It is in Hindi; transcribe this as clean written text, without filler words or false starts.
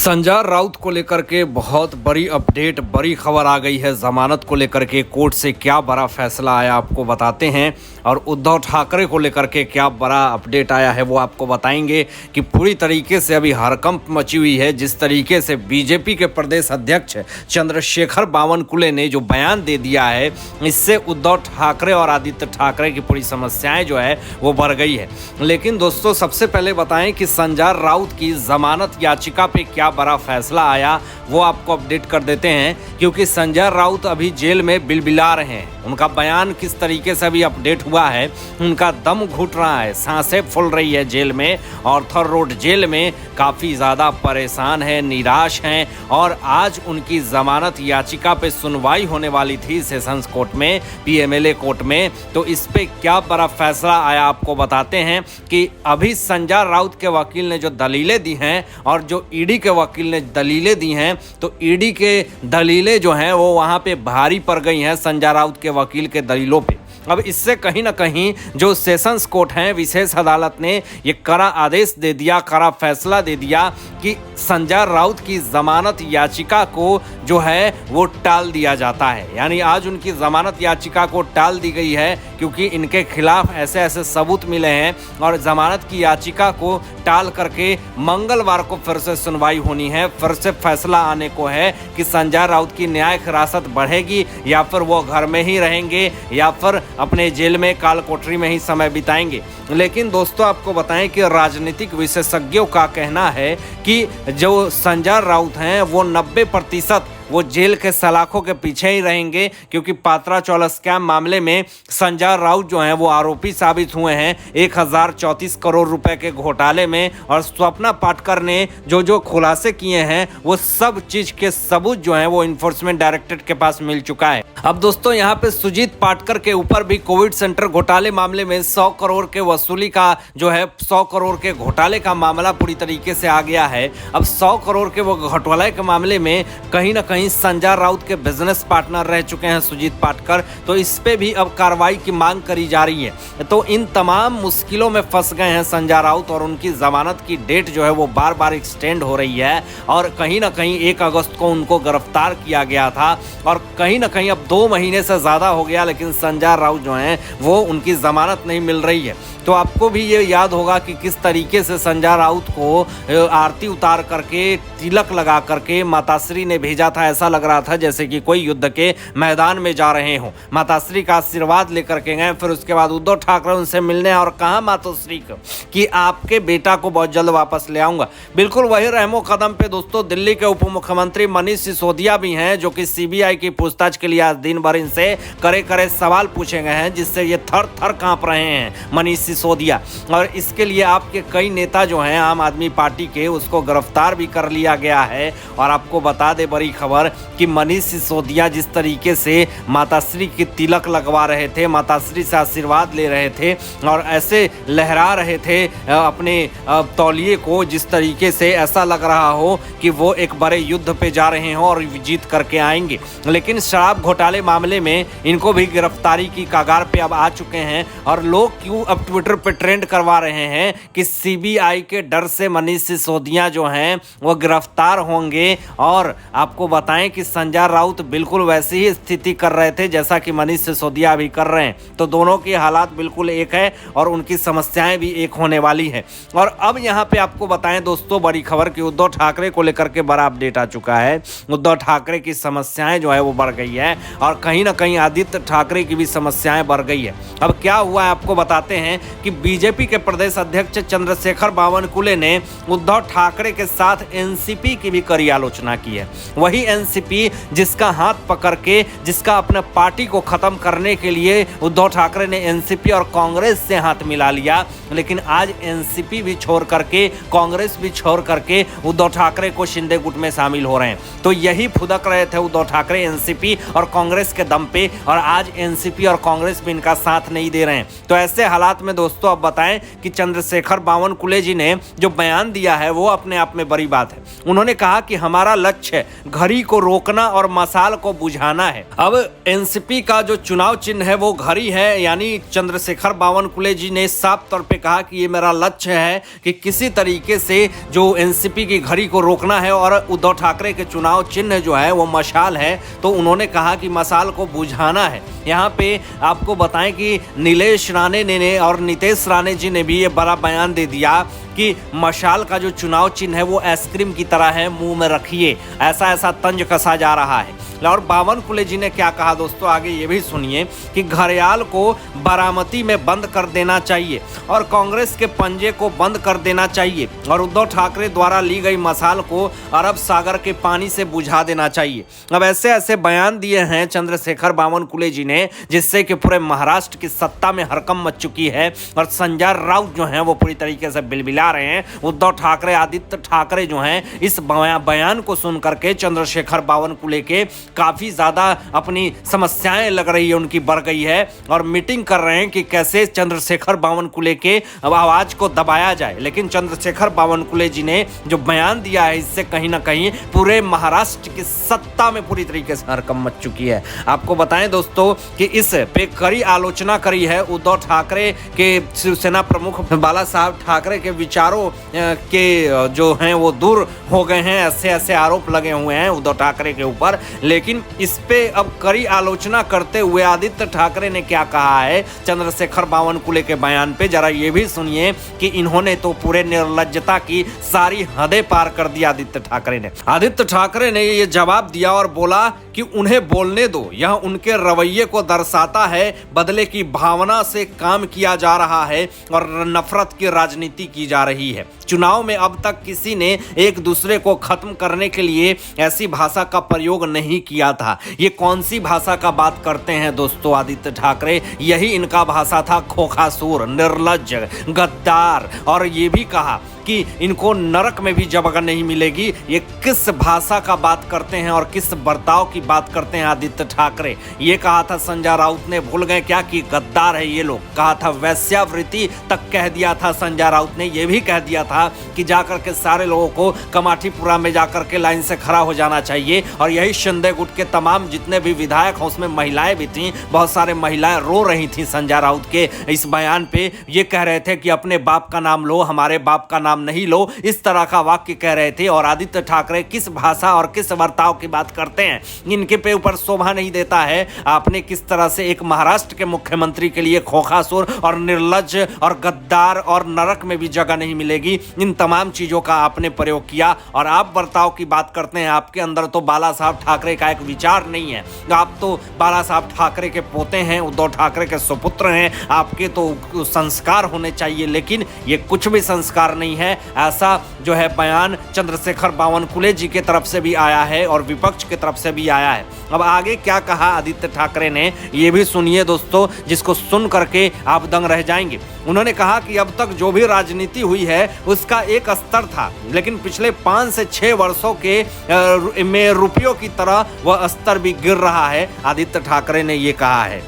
संजय राउत को लेकर के बहुत बड़ी अपडेट, बड़ी खबर आ गई है। जमानत को लेकर के कोर्ट से क्या बड़ा फैसला आया आपको बताते हैं, और उद्धव ठाकरे को लेकर के क्या बड़ा अपडेट आया है वो आपको बताएंगे कि पूरी तरीके से अभी हड़कंप मची हुई है। जिस तरीके से बीजेपी के प्रदेश अध्यक्ष चंद्रशेखर बावनकुले ने जो बयान दे दिया है, इससे उद्धव ठाकरे और आदित्य ठाकरे की पूरी समस्याएं जो है वो बढ़ गई है। लेकिन दोस्तों, सबसे पहले बताएं कि संजय राउत की जमानत याचिका पे क्या बड़ा फैसला आया वो आपको अपडेट कर देते हैं, क्योंकि संजय राउत अभी जेल में बिलबिला रहे हैं। उनका बयान किस तरीके से अभी अपडेट हुआ है, उनका दम घुट रहा है, सांसें फूल रही है जेल में। ऑर्थर रोड जेल में काफ़ी ज़्यादा परेशान है, निराश हैं, और आज उनकी जमानत याचिका पे सुनवाई होने वाली थी सेशंस कोर्ट में, पीएमएलए कोर्ट में। तो इस पे क्या बड़ा फैसला आया आपको बताते हैं कि अभी संजय राउत के वकील ने जो दलीलें दी हैं और जो ईडी के वकील ने दलीलें दी हैं, तो ईडी के दलीलें जो हैं वो वहाँ पे भारी पड़ गई हैं संजय राउत के वकील के दलीलों पे। अब इससे कहीं ना कहीं जो सेशंस कोर्ट है, विशेष अदालत ने ये कड़ा आदेश दे दिया, कड़ा फैसला दे दिया कि संजय राउत की जमानत याचिका को जो है वो टाल दिया जाता है। यानी आज उनकी जमानत याचिका को टाल दी गई है, क्योंकि इनके खिलाफ ऐसे ऐसे सबूत मिले हैं, और जमानत की याचिका को टाल करके मंगलवार को फिर से सुनवाई होनी है। फिर से फैसला आने को है कि संजय राउत की न्यायिक हिरासत बढ़ेगी या फिर वो घर में ही रहेंगे या फिर अपने जेल में काल कोठरी में ही समय बिताएंगे। लेकिन दोस्तों, आपको बताएं कि राजनीतिक विशेषज्ञों का कहना है कि जो संजय राउत हैं वो 90% वो जेल के सलाखों के पीछे ही रहेंगे, क्योंकि पात्रा चौला स्कैम मामले में संजय राउत जो हैं वो आरोपी साबित हुए हैं 1034 करोड़ रुपए के घोटाले में। और स्वप्ना पाटकर ने जो खुलासे किए हैं वो सब चीज के सबूत जो हैं वो इन्फोर्समेंट डायरेक्टरेट के पास मिल चुका है। अब दोस्तों, यहाँ पे सुजीत पाटकर के ऊपर भी कोविड सेंटर घोटाले मामले में 100 करोड़ के वसूली का जो है 100 करोड़ के घोटाले का मामला पूरी तरीके से आ गया है। अब 100 करोड़ के वो घोटाले के मामले में कहीं ना कहीं संजय राउत के बिजनेस पार्टनर रह चुके हैं सुजीत पाटकर, तो इस पे भी अब कार्रवाई की मांग करी जा रही है। तो इन तमाम मुश्किलों में फंस गए हैं संजय राउत, और उनकी जमानत की डेट जो है वो बार बार एक्सटेंड हो रही है। और कहीं ना कहीं 1 अगस्त को उनको गिरफ्तार किया गया था, और कहीं ना कहीं अब 2 महीने से ज़्यादा हो गया, लेकिन संजय राउत जो हैं वो उनकी जमानत नहीं मिल रही है। तो आपको भी ये याद होगा कि किस तरीके से संजय राउत को आरती उतार करके, तिलक लगा करके माताश्री ने भेजा था। ऐसा लग रहा था जैसे कि कोई युद्ध के मैदान में जा रहे हों। माताश्री का आशीर्वाद लेकर के गए। फिर उसके बाद उद्धव ठाकरे उनसे मिलने, और कहा माताश्री को कि आपके बेटा को बहुत जल्द वापस ले आऊंगा। बिल्कुल वही रहमो कदम पे दोस्तों दिल्ली के उप मुख्यमंत्री मनीष सिसोदिया भी हैं, जो कि सीबीआई की पूछताछ के लिए आज दिन भर इनसे करे सवाल पूछे गए हैं, जिससे ये थर थर कांप रहे हैं मनीष सिसोदिया। और इसके लिए आपके कई नेता जो हैं आम आदमी पार्टी के, उसको गिरफ्तार भी कर लिया गया है। और आपको बता दे बड़ी खबर कि मनीष सिसोदिया जिस तरीके से माताश्री की तिलक लगवा रहे थे, माताश्री से आशीर्वाद ले रहे थे, और ऐसे लहरा रहे थे अपने तौलिए को, जिस तरीके से ऐसा लग रहा हो कि वो एक बड़े युद्ध पे जा रहे हो और जीत करके आएंगे। लेकिन शराब घोटाले मामले में इनको भी गिरफ्तारी की कगार पे अब आ चुके हैं। और लोग क्यों अब ट्विटर पे ट्रेंड करवा रहे हैं कि सीबीआई के डर से मनीष सिसोदिया जो हैं वो गिरफ्तार होंगे। और आपको बताएं कि संजय राउत बिल्कुल वैसी ही स्थिति कर रहे थे जैसा कि मनीष सिसोदिया भी कर रहे हैं। तो दोनों की हालात बिल्कुल एक है, और उनकी समस्याएं भी एक होने वाली है। और अब यहाँ पे आपको बताएं दोस्तों बड़ी खबर कि उद्धव ठाकरे को लेकर के बड़ा अपडेट आ चुका है। उद्धव ठाकरे की समस्याएं जो है वो बढ़ गई है, और कहीं ना कहीं आदित्य ठाकरे की भी समस्याएं बढ़ गई है। अब क्या हुआ है आपको बताते हैं कि बीजेपी के प्रदेश अध्यक्ष चंद्रशेखर बावनकुले ने उद्धव ठाकरे के साथ एनसीपी की भी कड़ी आलोचना की है। वही एनसीपी जिसका हाथ पकड़ के, जिसका अपने पार्टी को खत्म करने के लिए उद्धव ठाकरे ने एनसीपी और कांग्रेस से हाथ मिला लिया। लेकिन आज एनसीपी भी छोड़ करके, कांग्रेस भी छोड़ करके उद्धव ठाकरे को शिंदे गुट में शामिल हो रहे हैं। तो यही फुदक रहे थे उद्धव ठाकरे एनसीपी और कांग्रेस के दम पे, और आज एनसीपी और कांग्रेस भी इनका साथ नहीं दे रहे हैं। तो ऐसे हालात में दोस्तों अब बताएं कि चंद्रशेखर बावनकुले जी ने जो बयान दिया है वो अपने आप में बड़ी बात है। उन्होंने कहा कि हमारा लक्ष्य घड़ी को रोकना और मशाल को बुझाना है। अब एनसीपी का जो चुनाव चिन्ह है वो घड़ी है, यानी चंद्रशेखर बावनकुले जी ने साफ तौर पे कहा कि ये मेरा लक्ष्य है कि किसी तरीके से जो एनसीपी की घड़ी को रोकना है। और उद्धव ठाकरे के चुनाव चिन्ह जो है वो मशाल है, तो उन्होंने कहा कि मशाल को बुझाना है। यहाँ पे आपको बताएं कि नीलेश राणे ने और नितेश राणे जी ने भी ये बड़ा बयान दे दिया कि मशाल का जो चुनाव चिन्ह है वो आइसक्रीम की तरह है, मुंह में रखिए, ऐसा ऐसा तंज कसा जा रहा है। और बावनकुले जी ने क्या कहा दोस्तों, आगे ये भी सुनिए कि घड़ियाल को बारामती में बंद कर देना चाहिए और कांग्रेस के पंजे को बंद कर देना चाहिए और उद्धव ठाकरे द्वारा ली गई मशाल को अरब सागर के पानी से बुझा देना चाहिए। अब ऐसे ऐसे बयान दिए हैं चंद्रशेखर बावनकुले जी ने, जिससे कि पूरे महाराष्ट्र की सत्ता में हड़कंप मच चुकी है और संजय राउत जो हैं वो पूरी तरीके से बिलबिला रहे हैं। उद्धव ठाकरे, आदित्य ठाकरे जो हैं, इस बयान को सुन करके चंद्रशेखर बावनकुले के काफी ज्यादा अपनी समस्याएं लग रही है, उनकी बढ़ गई है और मीटिंग कर रहे हैं कि कैसे चंद्रशेखर बावनकुले के आवाज को दबाया जाए। लेकिन चंद्रशेखर बावनकुले जी ने जो बयान दिया है, इससे कहीं ना कहीं पूरे महाराष्ट्र की सत्ता में पूरी तरीके से हड़कंप मच चुकी है। आपको बताएं दोस्तों कि इस पे कड़ी आलोचना करी है उद्धव ठाकरे के शिवसेना प्रमुख बाला साहब ठाकरे के विचारों के जो हैं वो दूर हो गए हैं, ऐसे ऐसे आरोप लगे हुए हैं उद्धव ठाकरे के ऊपर। लेकिन इस पे अब कड़ी आलोचना करते हुए आदित्य ठाकरे ने क्या कहा है चंद्रशेखर बावनकुले के बयान पे, जरा ये भी सुनिए कि इन्होंने तो पूरे निर्लज्जता की सारी हदें पार कर दी। आदित्य ठाकरे ने ये जवाब दिया और बोला कि उन्हें बोलने दो, यह उनके रवैये को दर्शाता है, बदले की भावना से काम किया जा रहा है और नफरत की राजनीति की जा रही है। चुनाव में अब तक किसी ने एक दूसरे को खत्म करने के लिए ऐसी भाषा का प्रयोग नहीं किया था। ये कौन सी भाषा का बात करते हैं दोस्तों आदित्य ठाकरे? यही इनका भाषा था, खोखासूर, निर्लज्ज, गद्दार। और ये भी कहा कि इनको नरक में भी जगह नहीं मिलेगी। ये किस भाषा का बात करते हैं और किस बर्ताव की बात करते हैं आदित्य ठाकरे? ये कहा था संजय राउत ने, भूल गए क्या कि गद्दार है ये लोग? कहा था वैश्यावृत्ति तक कह दिया था संजय राउत ने। ये भी कह दिया था कि जाकर के सारे लोगों को कमाठीपुरा में जाकर के लाइन से खड़ा हो जाना चाहिए। और यही शिंदे गुट के तमाम जितने भी विधायक हैं, उसमें महिलाएं भी थीं, बहुत सारे महिलाएं रो रही थी संजय राउत के इस बयान पे। ये कह रहे थे कि अपने बाप का नाम लो, हमारे बाप का नाम नहीं लो, इस तरह का वाक्य कह रहे थे। और आदित्य ठाकरे किस भाषा और किस बर्ताव की बात करते हैं, इनके पे ऊपर शोभा नहीं देता है। आपने किस तरह से एक महाराष्ट्र के मुख्यमंत्री के लिए खोखासुर और निर्लज्ज और गद्दार और नरक में भी जगह नहीं मिलेगी, इन तमाम चीजों का आपने प्रयोग किया। और आप बर्ताव की बात करते हैं, आपके अंदर तो बाला साहब ठाकरे का एक विचार नहीं है। आप तो बाला साहब ठाकरे के पोते हैं, उद्धव ठाकरे के सुपुत्र हैं, आपके तो संस्कार होने चाहिए, लेकिन ये कुछ भी संस्कार नहीं है। ऐसा जो है बयान चंद्रशेखर बावनकुले जी के तरफ से भी आया है और विपक्ष की तरफ से भी आया है। अब आगे क्या कहा आदित्य ठाकरे ने, ये भी सुनिए दोस्तों, जिसको सुन करके आप दंग रह जाएंगे। उन्होंने कहा कि अब तक जो भी राजनीति हुई है उसका एक स्तर था, लेकिन पिछले 5 से 6 वर्षों के में रुपयों की तरह वह स्तर भी गिर रहा है। आदित्य ठाकरे ने ये कहा है।